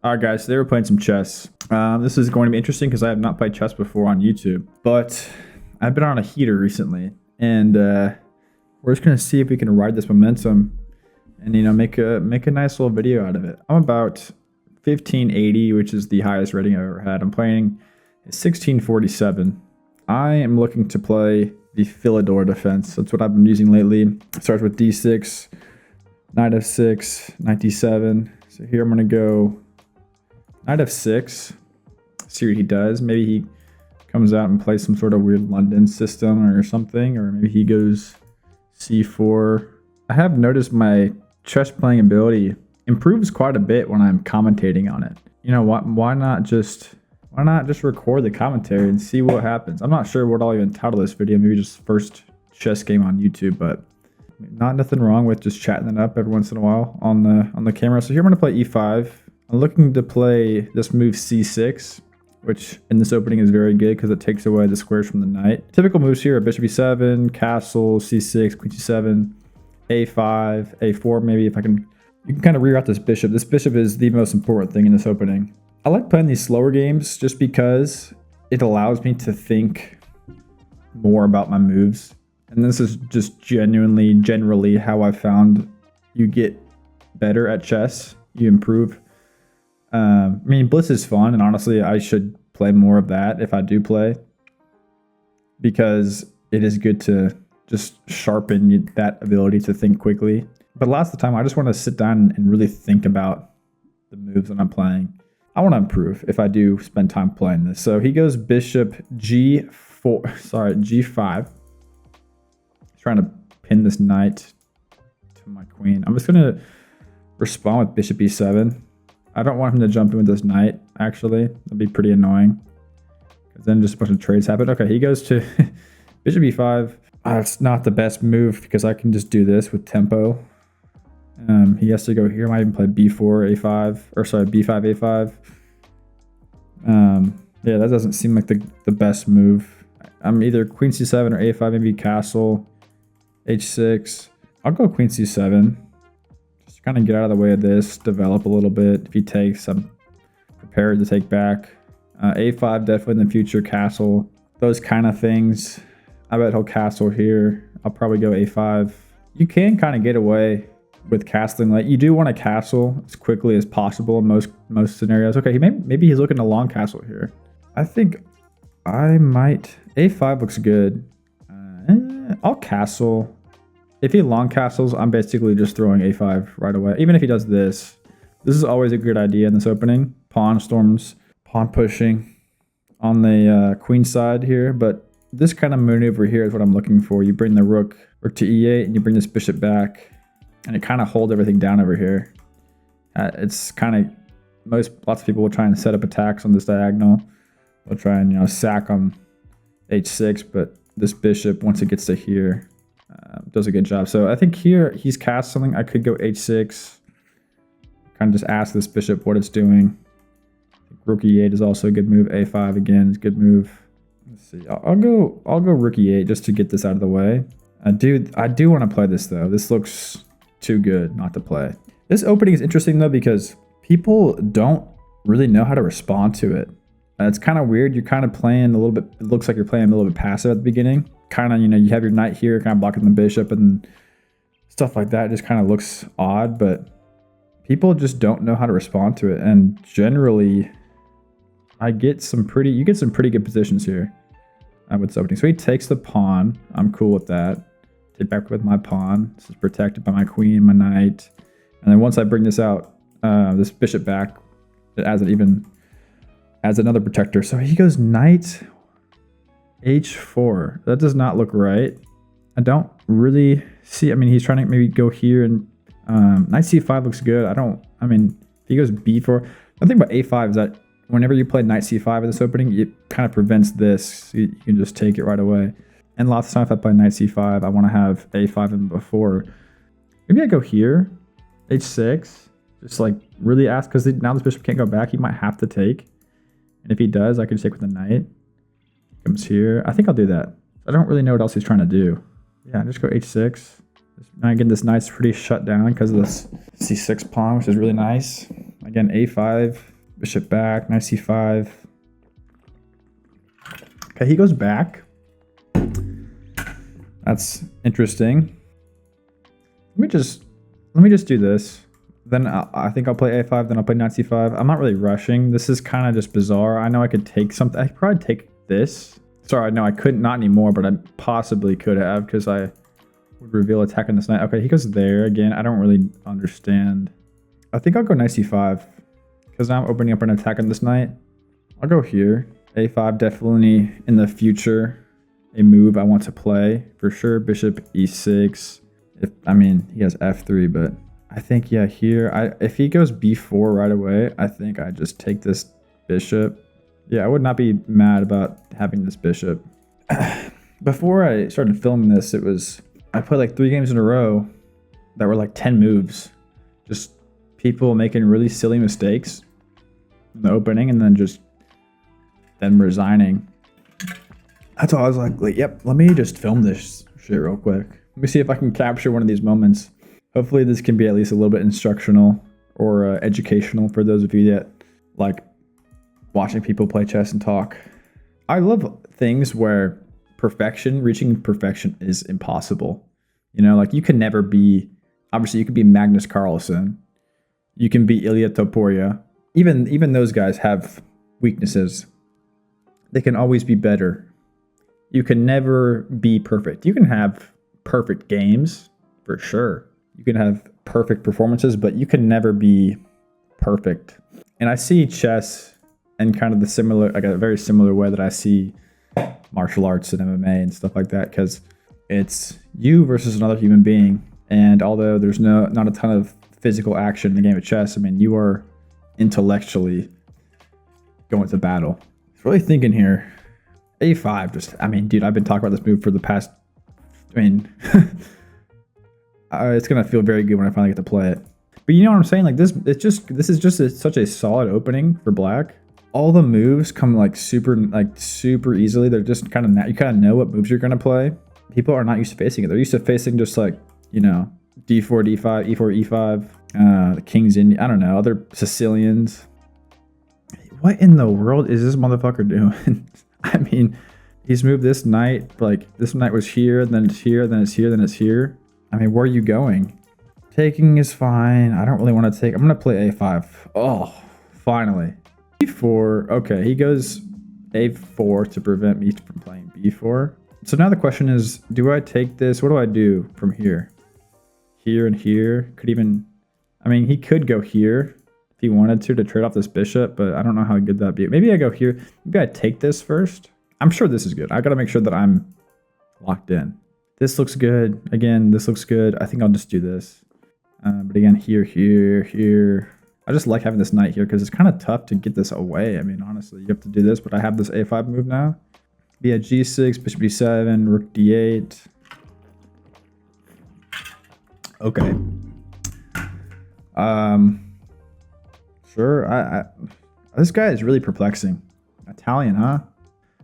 All right, guys, so they were playing some chess. This is going to be interesting because I have not played chess before on YouTube, but I've been on a heater recently, and we're just going to see if we can ride this momentum and, you know, make a nice little video out of it. I'm about 1580, which is the highest rating I've ever had. I'm playing 1647. I am looking to play the Philidor defense. That's what I've been using lately. It starts with d6, knight f6, knight d7. So here I'm going to go knight f6, see what he does. Maybe he comes out and plays some sort of weird London system or something, or maybe he goes c4. I have noticed my chess playing ability improves quite a bit when I'm commentating on it. You know, why not just record the commentary and see what happens? I'm not sure what I'll even title this video. Maybe just first chess game on YouTube, but nothing wrong with just chatting it up every once in a while on the camera. So here I'm going to play e5. I'm looking to play this move c6, which in this opening is very good because it takes away the squares from the knight. Typical moves here are bishop e7, castle, c6, queen c7, a5, a4 maybe. If I can, you can kind of reroute this bishop. This bishop is the most important thing in this opening. I like playing these slower games just because it allows me to think more about my moves. And this is just generally how I found you get better at chess. You improve. I mean, Blitz is fun, and honestly, I should play more of that if I do play, because it is good to just sharpen that ability to think quickly. But lots of the time, I just want to sit down and really think about the moves that I'm playing. I want to improve if I do spend time playing this. So he goes bishop g5. He's trying to pin this knight to my queen. I'm just going to respond with bishop e7. I don't want him to jump in with this knight, actually. That'd be pretty annoying, because then just a bunch of trades happen. Okay, he goes to bishop e5. It's not the best move because I can just do this with tempo. He has to go here. I might even play b4, a5, or sorry, b5, a5. Yeah, that doesn't seem like the best move. I'm either queen c7 or a5, maybe castle, h6. I'll go queen c7. Just kind of get out of the way of this, develop a little bit. If he takes, I'm prepared to take back. A5 definitely in the future, castle, those kind of things. I bet he'll castle here. I'll probably go a5. You can kind of get away with castling. Like, you do want to castle as quickly as possible in most scenarios. Okay, maybe he's looking to long castle here. I think I might. A5 looks good. I'll castle. If he long castles, I'm basically just throwing a5 right away. Even if he does this, this is always a good idea in this opening. Pawn storms, pawn pushing on the queen side here. But this kind of maneuver here is what I'm looking for. You bring the rook to e8 and you bring this bishop back, and it kind of holds everything down over here. It's kind of, lots of people will try and set up attacks on this diagonal. They'll try and, you know, sack on h6, but this bishop, once it gets to here, does a good job. So I think here he's castling. I could go h6, kind of just ask this bishop what it's doing. Rook e8 is also a good move. a5 again is a good move. Let's see. I'll go rook e8 just to get this out of the way. I do want to play this though. This looks too good not to play. This opening is interesting though because people don't really know how to respond to it. It's kind of weird. You're kind of playing a little bit. It looks like you're playing a little bit passive at the beginning. Kind of, you know, you have your knight here, kind of blocking the bishop and stuff like that. It just kind of looks odd, but people just don't know how to respond to it. And generally, you get some pretty good positions here with this opening. So he takes the pawn. I'm cool with that. Take back with my pawn. This is protected by my queen, my knight. And then once I bring this out, this bishop back, it adds another protector. So he goes knight h4. That does not look right. I don't really see. I mean, he's trying to maybe go here, and knight c5 looks good. I mean, if he goes b4. The thing about a5 is that whenever you play knight c5 in this opening, it kind of prevents this. You can just take it right away. And lots of times if I play knight c5, I want to have a5 in before. Maybe I go here, h6. Just like really ask, because now this bishop can't go back. He might have to take. And if he does, I can just take with the knight. Comes here. I think I'll do that. I don't really know what else he's trying to do. Yeah, just go h6. Now again, this knight's pretty shut down because of this c6 pawn, which is really nice. Again, a5. Bishop back, knight c5. Okay, he goes back. That's interesting. Let me just do this. Then I think I'll play a5, then I'll play knight c5. I'm not really rushing. This is kind of just bizarre. I know I could take something. I could probably take this. Sorry, no, I couldn't, not anymore, but I possibly could have because I would reveal attack on this knight. Okay, he goes there again. I don't really understand. I think I'll go knight c5 because now I'm opening up an attack on this knight. I'll go here. a5 definitely in the future a move I want to play for sure. Bishop e6. I mean, he has f3, but I think, yeah, here, if he goes b4 right away, I think I just take this bishop. Yeah, I would not be mad about having this bishop. Before I started filming this, I played like 3 games in a row that were like 10 moves. Just people making really silly mistakes in the opening and then just them resigning. That's all I was like, yep, let me just film this shit real quick. Let me see if I can capture one of these moments. Hopefully this can be at least a little bit instructional or educational for those of you that like watching people play chess and talk. I love things where reaching perfection is impossible. You know, like you can never be, obviously you could be Magnus Carlsen. You can be Ilya Topuria. Even those guys have weaknesses. They can always be better. You can never be perfect. You can have perfect games for sure. You can have perfect performances, but you can never be perfect. And I see chess in kind of a very similar way that I see martial arts and MMA and stuff like that, because it's you versus another human being. And although there's not a ton of physical action in the game of chess, I mean, you are intellectually going to battle. It's really thinking here. a5, I mean, dude, I've been talking about this move for the past, it's going to feel very good when I finally get to play it. But you know what I'm saying? Like this is just such a solid opening for black. All the moves come like super easily. They're just kind of, you kind of know what moves you're going to play. People are not used to facing it. They're used to facing just like, you know, d4, d5, e4, e5, the King's Indian, I don't know, other Sicilians. What in the world is this motherfucker doing? I mean, he's moved this knight, like this knight was here, then it's here, then it's here, then it's here. I mean, where are you going? Taking is fine. I don't really want to take. I'm going to play a5. Oh, finally. b4. Okay, he goes a4 to prevent me from playing b4. So now the question is, do I take this? What do I do from here? Here and here. Could even, I mean, he could go here if he wanted to trade off this bishop, but I don't know how good that'd be. Maybe I go here. Maybe I take this first. I'm sure this is good. I got to make sure that I'm locked in. This looks good. Again, this looks good. I think I'll just do this. But again, here. I just like having this knight here because it's kind of tough to get this away. I mean, honestly, you have to do this, but I have this a5 move now. Yeah, g6, bishop d7, rook d8. Okay. Sure. This guy is really perplexing. Italian, huh?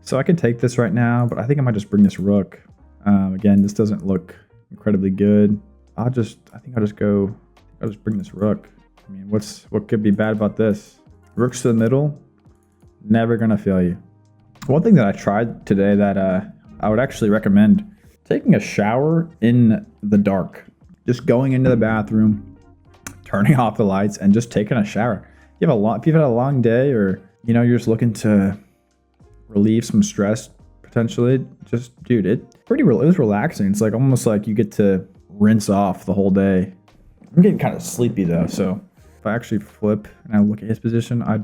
So I could take this right now, but I think I might just bring this rook. Again, this doesn't look incredibly good. I think I'll just bring this rook. I mean, what could be bad about this? Rooks to the middle, never gonna fail you. One thing that I tried today that I would actually recommend, taking a shower in the dark. Just going into the bathroom, turning off the lights, and just taking a shower. If you've had a long day, or you know, you're just looking to relieve some stress potentially, just dude, it was relaxing. It's like almost like you get to rinse off the whole day. I'm getting kind of sleepy though, so if I actually flip and I look at his position, I'm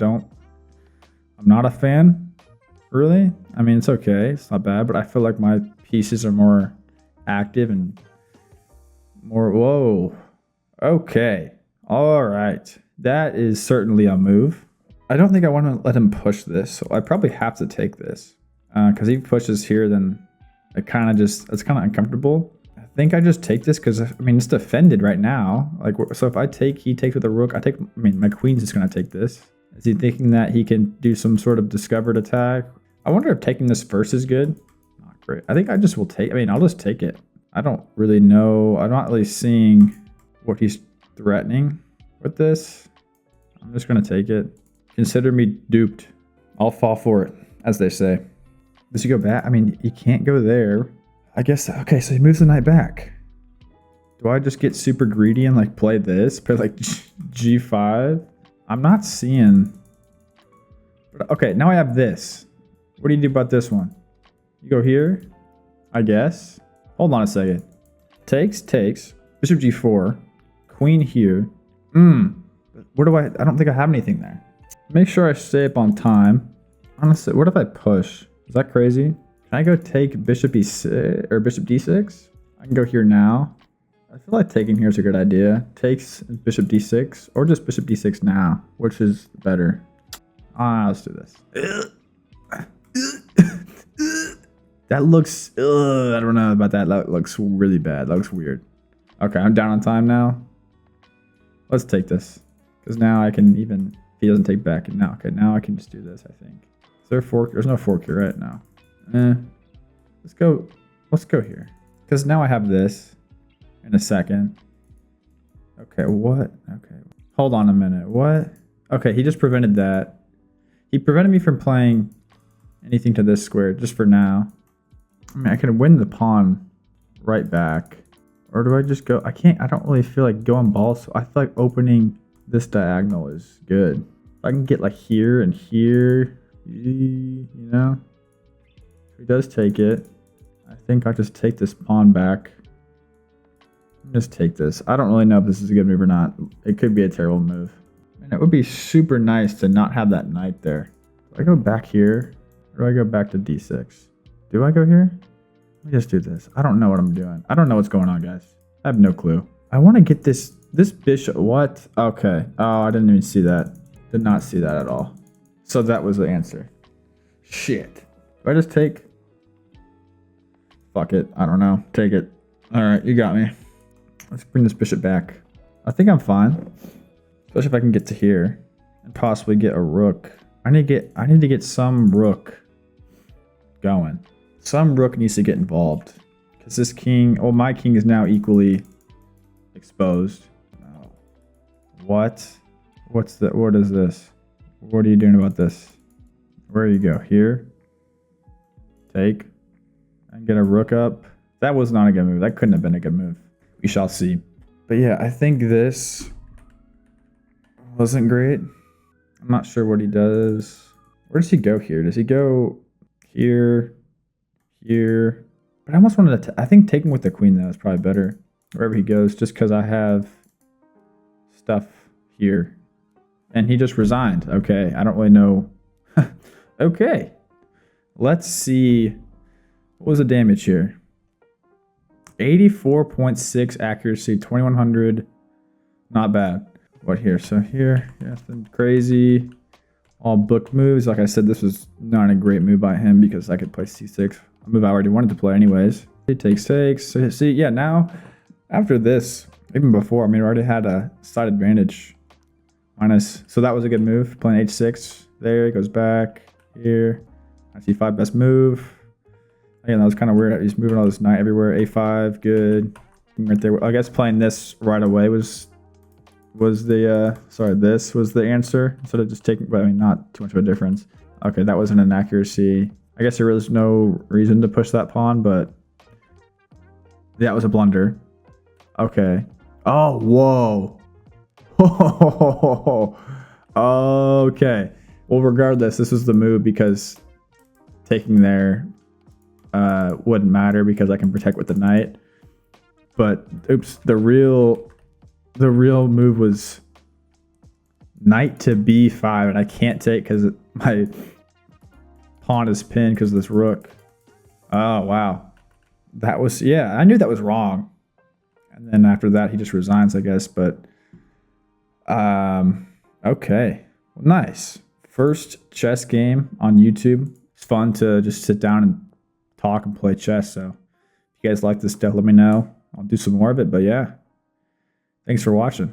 not a fan, really. I mean, it's okay, it's not bad, but I feel like my pieces are more active and more, whoa, okay, all right. That is certainly a move. I don't think I want to let him push this, so I probably have to take this. Because he pushes here, then it's kind of uncomfortable. I think I just take this because, I mean, it's defended right now. Like, so if he takes with a rook, my queen's just going to take this. Is he thinking that he can do some sort of discovered attack? I wonder if taking this first is good. Not great. I think I just will take, I'll just take it. I don't really know. I'm not really seeing what he's threatening with this. I'm just going to take it. Consider me duped. I'll fall for it, as they say. Does he go back? I mean, he can't go there. I guess, okay, so he moves the knight back. Do I just get super greedy and like play this? Play like G5? I'm not seeing... Okay, now I have this. What do you do about this one? You go here, I guess. Hold on a second. Takes. Bishop G4. Queen here. Where do I don't think I have anything there. Make sure I stay up on time. Honestly, what if I push? Is that crazy? Can I go take Bishop E6 or Bishop D6? I can go here now. I feel like taking here is a good idea. Takes Bishop D6 or just Bishop D6 now. Which is better? Let's do this. That looks... I don't know about that. That looks really bad. That looks weird. Okay, I'm down on time now. Let's take this. Because now I can even... If he doesn't take back. Now, okay, now I can just do this, I think. Is there a fork? There's no fork here right now. Let's go here. Because now I have this in a second. Okay, what? Okay. Hold on a minute. What? Okay, he just prevented that. He prevented me from playing anything to this square just for now. I mean, I can win the pawn right back. Or do I just go? I can't. I don't really feel like going balls. So I feel like opening this diagonal is good. If I can get like here and here, you know. If he does take it, I think I'll just take this pawn back. Just take this. I don't really know if this is a good move or not. It could be a terrible move. And it would be super nice to not have that knight there. Do I go back here? Or do I go back to D6? Do I go here? Let me just do this. I don't know what I'm doing. I don't know what's going on, guys. I have no clue. I want to get this bishop. What? Okay. Oh, I didn't even see that. Did not see that at all. So that was the answer. Shit. Do I just take? Fuck it. I don't know. Take it. All right, you got me. Let's bring this bishop back. I think I'm fine. Especially if I can get to here and possibly get a rook. I need to get some rook going. Some rook needs to get involved. Because this king, oh, my king is now equally exposed. No. What? What is this? What are you doing about this? Where you go? Here? Take. And get a rook up. That was not a good move. That couldn't have been a good move. We shall see. But yeah, I think this wasn't great. I'm not sure what he does. Where does he go here? Does he go here? Here? But I almost wanted to... I think taking with the queen, though, is probably better. Wherever he goes, just because I have stuff here. And he just resigned. Okay, I don't really know. Okay. Let's see. What was the damage here? 84.6 accuracy, 2100. Not bad. What here? So here, nothing crazy. All book moves. Like I said, this was not a great move by him because I could play c6. A move I already wanted to play anyways. He takes. So see, yeah, now after this, even before, I mean, I already had a side advantage. So that was a good move. Playing h6. There, he goes back. Here. I see 5 best move. Again, that was kind of weird. He's moving all this knight everywhere. A5, good. Right there. I guess playing this right away was the this was the answer instead of just taking. But I mean, not too much of a difference. Okay, that wasn't an accuracy. I guess there was no reason to push that pawn, but that was a blunder. Okay. Oh, whoa. Okay. Well, regardless, this was the move because taking there wouldn't matter because I can protect with the knight. But oops, the real move was knight to b5, and I can't take because my pawn is pinned because of this rook. Oh wow, that was, yeah, I knew that was wrong. And then after that, he just resigns, I guess. But okay, well, nice first chess game on YouTube. It's fun to just sit down and talk and play chess. So if you guys like this stuff, let me know. I'll do some more of it. But yeah, thanks for watching.